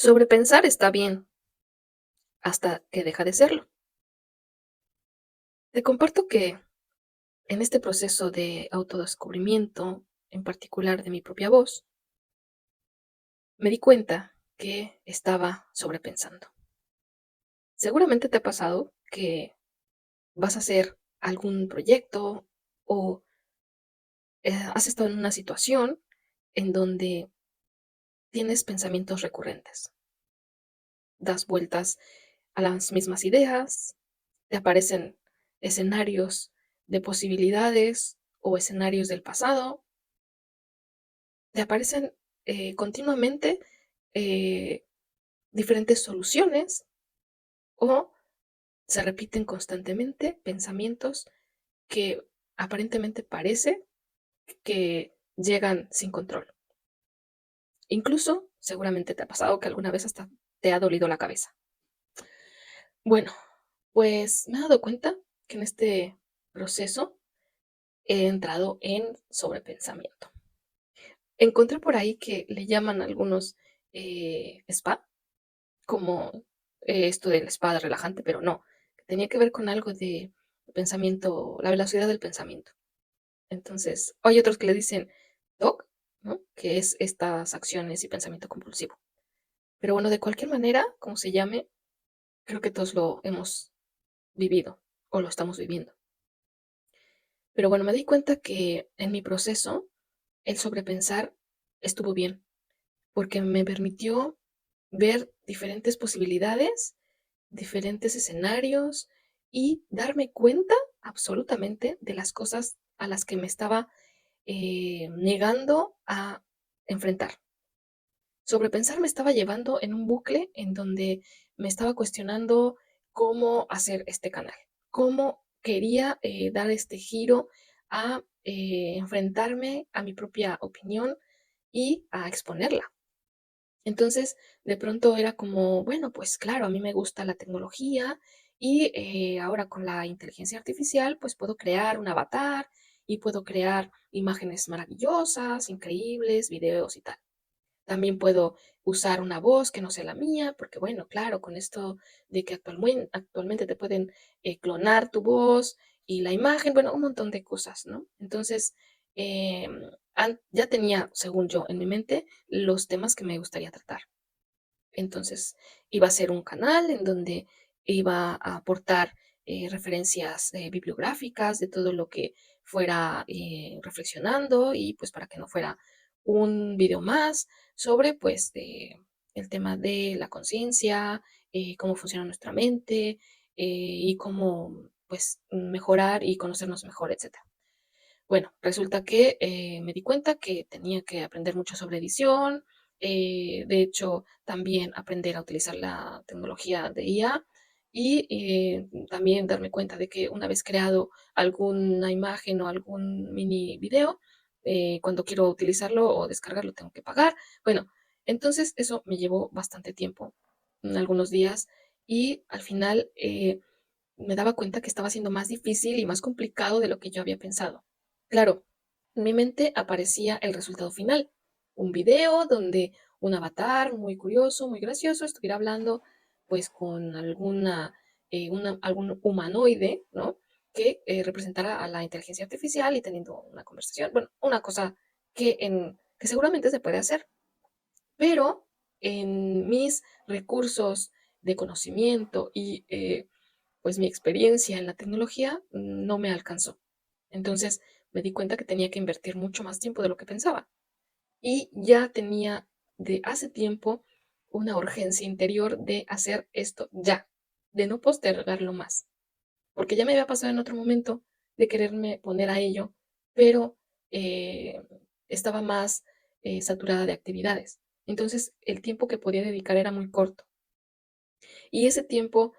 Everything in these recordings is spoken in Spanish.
Sobrepensar está bien, hasta que deja de serlo. Te comparto que en este proceso de autodescubrimiento, en particular de mi propia voz, me di cuenta que estaba sobrepensando. Seguramente te ha pasado que vas a hacer algún proyecto o has estado en una situación en donde tienes pensamientos recurrentes. Das vueltas a las mismas ideas, te aparecen escenarios de posibilidades o escenarios del pasado, te aparecen continuamente eh, diferentes soluciones o se repiten constantemente pensamientos que aparentemente parece que llegan sin control. Incluso, seguramente te ha pasado que alguna vez hasta te ha dolido la cabeza. Bueno, pues me he dado cuenta que en este proceso he entrado en sobrepensamiento. Encontré por ahí que le llaman algunos spa, como esto del spa de relajante, pero no, que tenía que ver con algo de pensamiento, la velocidad del pensamiento. Entonces, hay otros que le dicen TOC, ¿no? Que es estas acciones y pensamiento compulsivo. Pero bueno, de cualquier manera, como se llame, creo que todos lo hemos vivido o lo estamos viviendo. Pero bueno, me di cuenta que en mi proceso el sobrepensar estuvo bien, porque me permitió ver diferentes posibilidades, diferentes escenarios y darme cuenta absolutamente de las cosas a las que me estaba negando a enfrentar. Sobrepensar me estaba llevando en un bucle en donde me estaba cuestionando cómo hacer este canal, cómo quería dar este giro a enfrentarme a mi propia opinión y a exponerla. Entonces, de pronto era como, bueno, pues claro, a mí me gusta la tecnología y ahora con la inteligencia artificial, pues puedo crear un avatar y puedo crear imágenes maravillosas, increíbles, videos y tal. También puedo usar una voz que no sea la mía, porque bueno, claro, con esto de que actualmente te pueden clonar tu voz y la imagen, bueno, un montón de cosas, ¿no? Entonces, ya tenía, según yo, en mi mente los temas que me gustaría tratar. Entonces, iba a ser un canal en donde iba a aportar referencias bibliográficas de todo lo que fuera reflexionando y pues para que no fuera un video más sobre pues el tema de la conciencia, cómo funciona nuestra mente y cómo pues mejorar y conocernos mejor, etcétera. Bueno, resulta que me di cuenta que tenía que aprender mucho sobre edición, de hecho, también aprender a utilizar la tecnología de IA y también darme cuenta de que una vez creado alguna imagen o algún mini video, cuando quiero utilizarlo o descargarlo tengo que pagar. Bueno, entonces eso me llevó bastante tiempo, algunos días, y al final me daba cuenta que estaba siendo más difícil y más complicado de lo que yo había pensado. Claro, en mi mente aparecía el resultado final, un video donde un avatar muy curioso, muy gracioso, estuviera hablando pues con algún humanoide, ¿no? Que representara a la inteligencia artificial y teniendo una conversación, bueno, una cosa que seguramente se puede hacer, pero en mis recursos de conocimiento y pues mi experiencia en la tecnología no me alcanzó. Entonces me di cuenta que tenía que invertir mucho más tiempo de lo que pensaba. Y ya tenía de hace tiempo una urgencia interior de hacer esto ya, de no postergarlo más. Porque ya me había pasado en otro momento de quererme poner a ello, pero eh, estaba más saturada de actividades. Entonces el tiempo que podía dedicar era muy corto. Y ese tiempo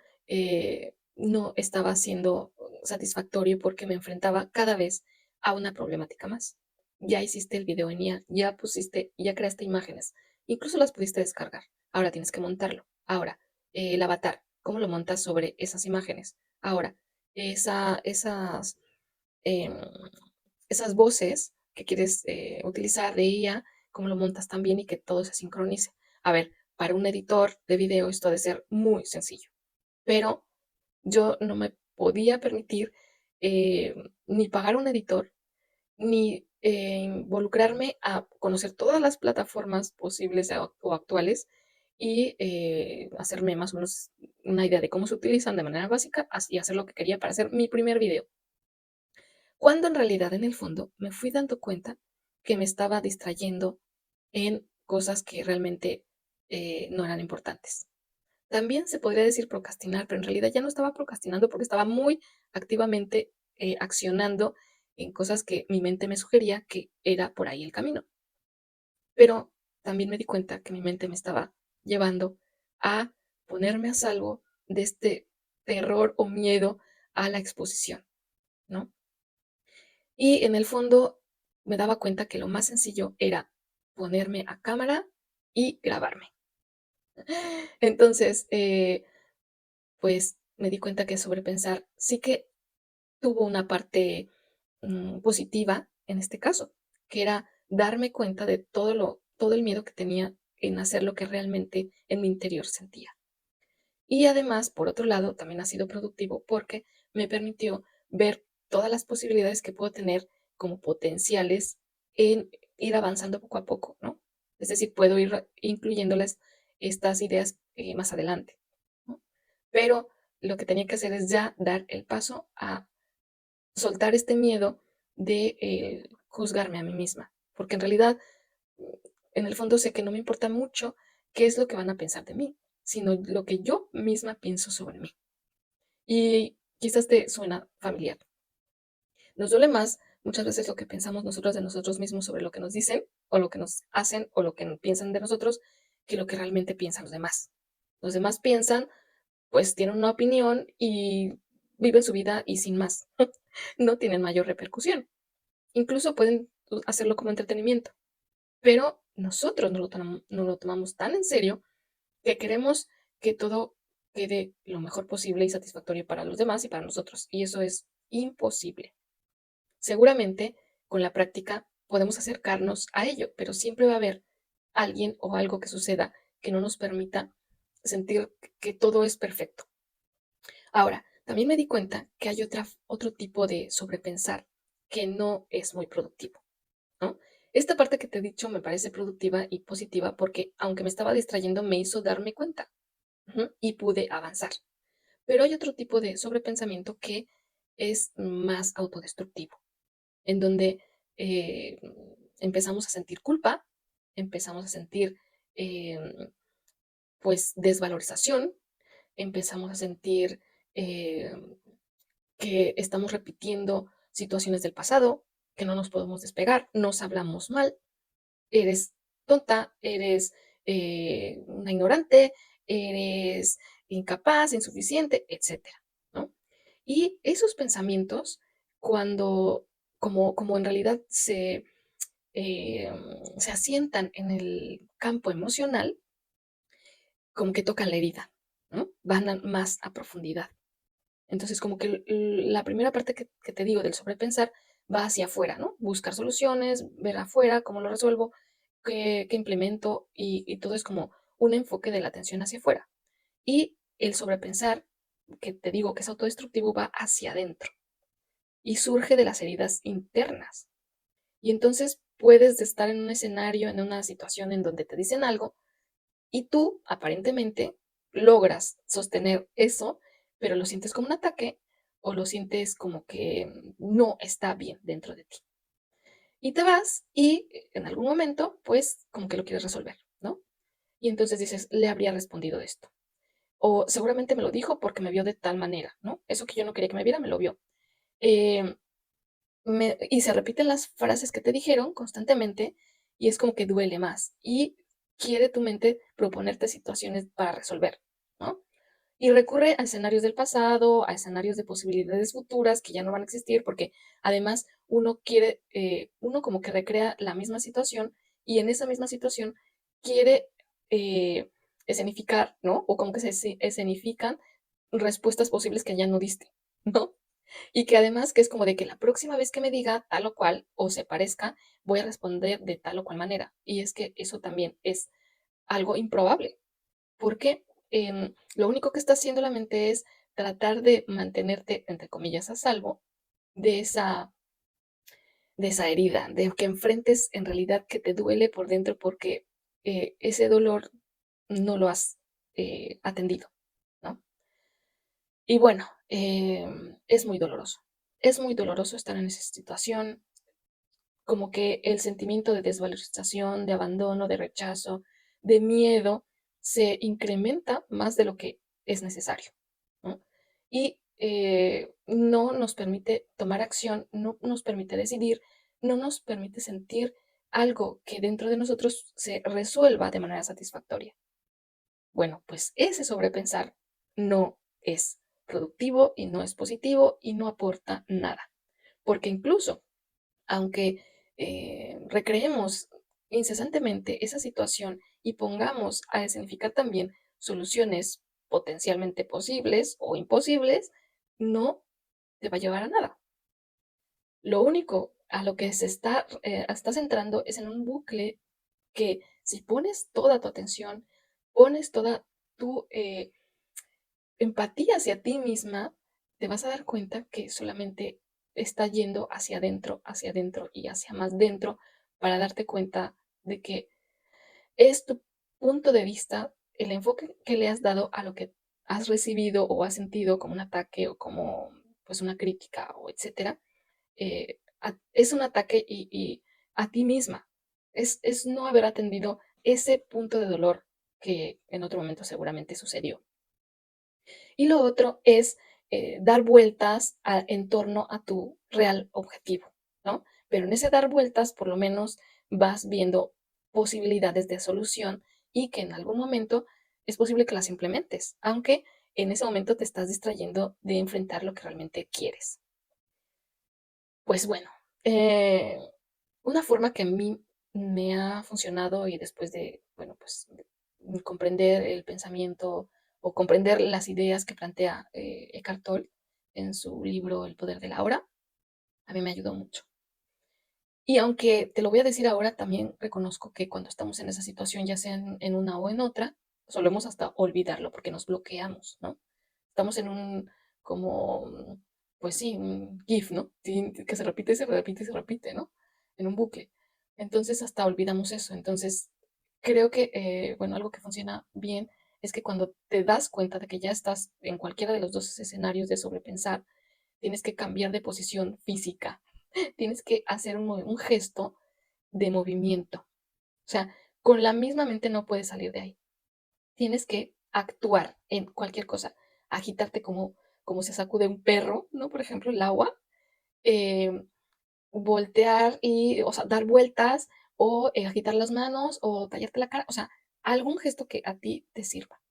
no estaba siendo satisfactorio porque me enfrentaba cada vez a una problemática más. Ya hiciste el video en IA, ya pusiste, ya creaste imágenes, incluso las pudiste descargar. Ahora tienes que montarlo. Ahora, el avatar, ¿cómo lo montas sobre esas imágenes? Ahora, esas, em, esas voces que quieres utilizar de IA, ¿cómo lo montas también y que todo se sincronice? A ver, para un editor de video esto ha de ser muy sencillo, pero yo no me podía permitir ni pagar un editor, ni involucrarme a conocer todas las plataformas posibles o actuales y hacerme más o menos una idea de cómo se utilizan de manera básica y hacer lo que quería para hacer mi primer video. Cuando en realidad en el fondo me fui dando cuenta que me estaba distrayendo en cosas que realmente no eran importantes. También se podría decir procrastinar, pero en realidad ya no estaba procrastinando porque estaba muy activamente accionando en cosas que mi mente me sugería que era por ahí el camino. Pero también me di cuenta que mi mente me estaba llevando a ponerme a salvo de este terror o miedo a la exposición, ¿no? Y en el fondo me daba cuenta que lo más sencillo era ponerme a cámara y grabarme. Entonces, pues me di cuenta que sobrepensar sí que tuvo una parte positiva en este caso, que era darme cuenta de todo el miedo que tenía en hacer lo que realmente en mi interior sentía. Y además, por otro lado, también ha sido productivo porque me permitió ver todas las posibilidades que puedo tener como potenciales en ir avanzando poco a poco, ¿no? Es decir, puedo ir incluyéndoles estas ideas más adelante, ¿no? Pero lo que tenía que hacer es ya dar el paso a soltar este miedo de juzgarme a mí misma, porque en realidad, en el fondo sé que no me importa mucho qué es lo que van a pensar de mí, sino lo que yo misma pienso sobre mí. Y quizás te suena familiar. Nos duele más muchas veces lo que pensamos nosotros de nosotros mismos sobre lo que nos dicen o lo que nos hacen o lo que piensan de nosotros que lo que realmente piensan los demás. Los demás piensan, pues tienen una opinión y viven su vida y sin más. No tienen mayor repercusión. Incluso pueden hacerlo como entretenimiento, pero nosotros no lo tomamos tan en serio que queremos que todo quede lo mejor posible y satisfactorio para los demás y para nosotros. Y eso es imposible. Seguramente con la práctica podemos acercarnos a ello, pero siempre va a haber alguien o algo que suceda que no nos permita sentir que todo es perfecto. Ahora, también me di cuenta que hay otro tipo de sobrepensar que no es muy productivo, ¿no? Esta parte que te he dicho me parece productiva y positiva porque, aunque me estaba distrayendo, me hizo darme cuenta, y pude avanzar. Pero hay otro tipo de sobrepensamiento que es más autodestructivo, en donde eh, empezamos a sentir culpa, empezamos a sentir em, pues desvalorización, empezamos a sentir em, que estamos repitiendo situaciones del pasado, que no nos podemos despegar, nos hablamos mal, eres tonta, eres una ignorante, eres incapaz, insuficiente, etcétera, ¿no? Y esos pensamientos, cuando, como en realidad eh, se asientan en el campo emocional, como que tocan la herida, ¿no? Van más a profundidad. Entonces, como que la primera parte que te digo del sobrepensar va hacia afuera, ¿no? Buscar soluciones, ver afuera cómo lo resuelvo, qué implemento y todo es como un enfoque de la atención hacia afuera. Y el sobrepensar, que te digo que es autodestructivo, va hacia adentro y surge de las heridas internas. Y entonces puedes estar en un escenario, en una situación en donde te dicen algo y tú aparentemente logras sostener eso, pero lo sientes como un ataque o lo sientes como que no está bien dentro de ti. Y te vas y en algún momento, pues, como que lo quieres resolver, ¿no? Y entonces dices, le habría respondido esto. O seguramente me lo dijo porque me vio de tal manera, ¿no? Eso que yo no quería que me viera, me lo vio. Eh, y se repiten las frases que te dijeron constantemente y es como que duele más y quiere tu mente proponerte situaciones para resolver, ¿no? Y recurre a escenarios del pasado, a escenarios de posibilidades futuras que ya no van a existir porque además uno quiere, uno como que recrea la misma situación y en esa misma situación quiere escenificar, ¿no? O como que se escenifican respuestas posibles que ya no diste, ¿no? Y que además que es como de que la próxima vez que me diga tal o cual o se parezca, voy a responder de tal o cual manera. Y es que eso también es algo improbable. porque lo único que está haciendo la mente es tratar de mantenerte, entre comillas, a salvo de esa herida, de que enfrentes en realidad que te duele por dentro porque ese dolor no lo has atendido, ¿no? Y bueno, es muy doloroso. Es muy doloroso estar en esa situación, como que el sentimiento de desvalorización, de abandono, de rechazo, de miedo, se incrementa más de lo que es necesario, ¿no? Y no nos permite tomar acción, no nos permite decidir, no nos permite sentir algo que dentro de nosotros se resuelva de manera satisfactoria. Bueno, pues ese sobrepensar no es productivo y no es positivo y no aporta nada, porque incluso aunque recreemos incesantemente esa situación y pongamos a escenificar también soluciones potencialmente posibles o imposibles, no te va a llevar a nada. Lo único a lo que estás entrando es en un bucle que si pones toda tu atención, pones toda tu empatía hacia ti misma, te vas a dar cuenta que solamente está yendo hacia adentro y hacia más dentro para darte cuenta de que es tu punto de vista, el enfoque que le has dado a lo que has recibido o has sentido como un ataque o como pues una crítica o etcétera, es un ataque y a ti misma. Es no haber atendido ese punto de dolor que en otro momento seguramente sucedió. Y lo otro es dar vueltas en torno a tu real objetivo, ¿no? Pero en ese dar vueltas, por lo menos vas viendo posibilidades de solución y que en algún momento es posible que las implementes, aunque en ese momento te estás distrayendo de enfrentar lo que realmente quieres. Pues bueno, eh, una forma que a mí me ha funcionado y después de, bueno, pues comprender el pensamiento o comprender las ideas que plantea Eckhart Tolle en su libro El poder de la hora, a mí me ayudó mucho. Y aunque te lo voy a decir ahora, también reconozco que cuando estamos en esa situación, ya sea en una o en otra, solemos hasta olvidarlo porque nos bloqueamos, ¿no? Estamos en un, como, pues sí, un GIF, ¿no? Sí, que se repite, se repite, se repite, ¿no? En un bucle. Entonces hasta olvidamos eso. Entonces creo que, bueno, algo que funciona bien es que cuando te das cuenta de que ya estás en cualquiera de los dos escenarios de sobrepensar, tienes que cambiar de posición física, tienes que hacer un gesto de movimiento. O sea, con la misma mente no puedes salir de ahí. Tienes que actuar en cualquier cosa, agitarte como se sacude un perro, ¿no? Por ejemplo, el agua, eh, voltear y, o sea, dar vueltas o agitar las manos o tallarte la cara, o sea, algún gesto que a ti te sirva.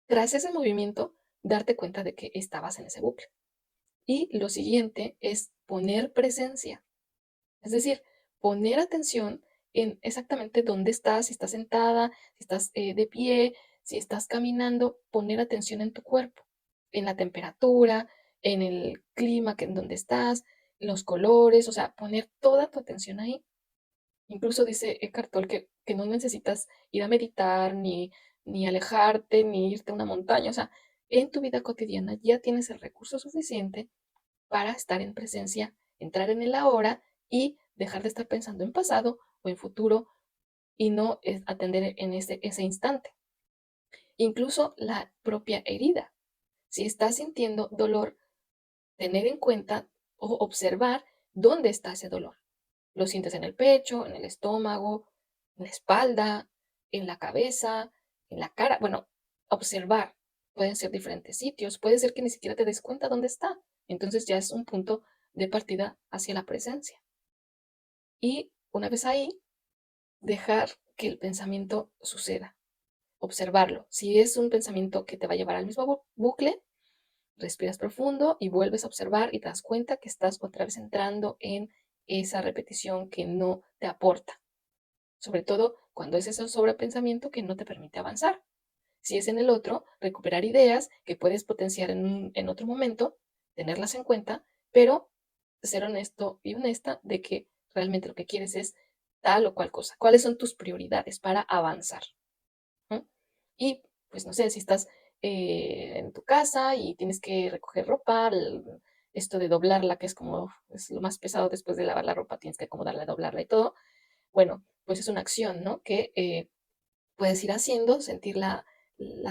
Tras ese movimiento, darte cuenta de que estabas en ese bucle. Y lo siguiente es poner presencia, es decir, poner atención en exactamente dónde estás, si estás sentada, si estás de pie, si estás caminando, poner atención en tu cuerpo, en la temperatura, en el clima en donde estás, los colores, o sea, poner toda tu atención ahí. Incluso dice Eckhart Tolle que no necesitas ir a meditar, ni alejarte, ni irte a una montaña, o sea, en tu vida cotidiana ya tienes el recurso suficiente para estar en presencia, entrar en el ahora y dejar de estar pensando en pasado o en futuro y no atender en ese instante. Incluso la propia herida. Si estás sintiendo dolor, tener en cuenta o observar dónde está ese dolor. Lo sientes en el pecho, en el estómago, en la espalda, en la cabeza, en la cara. Bueno, observar. Pueden ser diferentes sitios. Puede ser que ni siquiera te des cuenta dónde está. Entonces ya es un punto de partida hacia la presencia. Y una vez ahí, dejar que el pensamiento suceda. Observarlo. Si es un pensamiento que te va a llevar al mismo bucle, respiras profundo y vuelves a observar y te das cuenta que estás otra vez entrando en esa repetición que no te aporta. Sobre todo cuando es ese sobrepensamiento que no te permite avanzar. Si es en el otro, recuperar ideas que puedes potenciar en otro momento, tenerlas en cuenta, pero ser honesto y honesta de que realmente lo que quieres es tal o cual cosa. ¿Cuáles son tus prioridades para avanzar? ¿Mm? Y pues no sé, si estás en tu casa y tienes que recoger ropa, esto de doblarla, que es como es lo más pesado después de lavar la ropa, tienes que acomodarla, doblarla y todo. Bueno, pues es una acción, ¿no? Que puedes ir haciendo, sentir la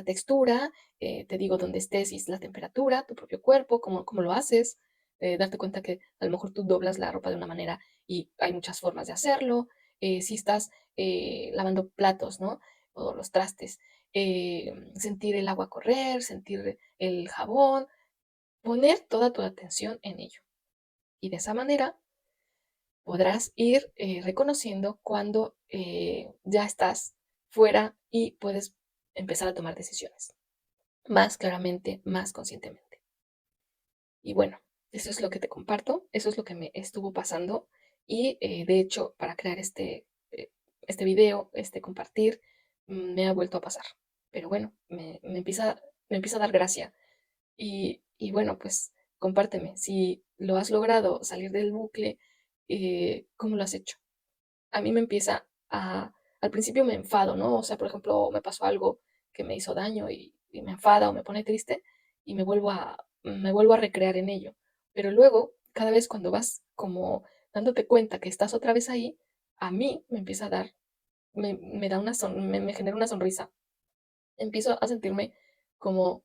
textura, te digo, donde estés y la temperatura, tu propio cuerpo, cómo lo haces, darte cuenta que a lo mejor tú doblas la ropa de una manera y hay muchas formas de hacerlo. Si estás lavando platos, ¿no? O los trastes, sentir el agua correr, sentir el jabón, poner toda tu atención en ello. Y de esa manera podrás ir reconociendo cuando ya estás fuera y puedes empezar a tomar decisiones más claramente, más conscientemente. Y bueno, eso es lo que te comparto, eso es lo que me estuvo pasando y de hecho para crear este video, este compartir, me ha vuelto a pasar. Pero bueno, me empieza a dar gracia y bueno, pues compárteme si lo has logrado salir del bucle, ¿cómo lo has hecho? A mí me empieza al principio me enfado, ¿no? O sea, por ejemplo, me pasó algo que me hizo daño y me enfada o me pone triste y me vuelvo a recrear en ello. Pero luego, cada vez cuando vas como dándote cuenta que estás otra vez ahí, a mí me empieza a dar, me da me genera una sonrisa. Empiezo a sentirme como,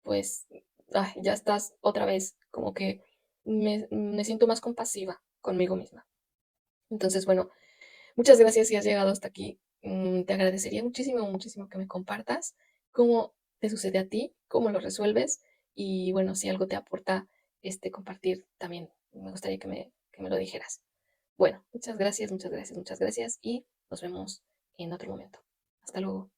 pues, ay, ya estás otra vez, como que me siento más compasiva conmigo misma. Entonces, bueno, muchas gracias si has llegado hasta aquí. Te agradecería muchísimo, muchísimo que me compartas cómo te sucede a ti, cómo lo resuelves y bueno, si algo te aporta este compartir también, me gustaría que me lo dijeras. Bueno, muchas gracias, muchas gracias, muchas gracias y nos vemos en otro momento. Hasta luego.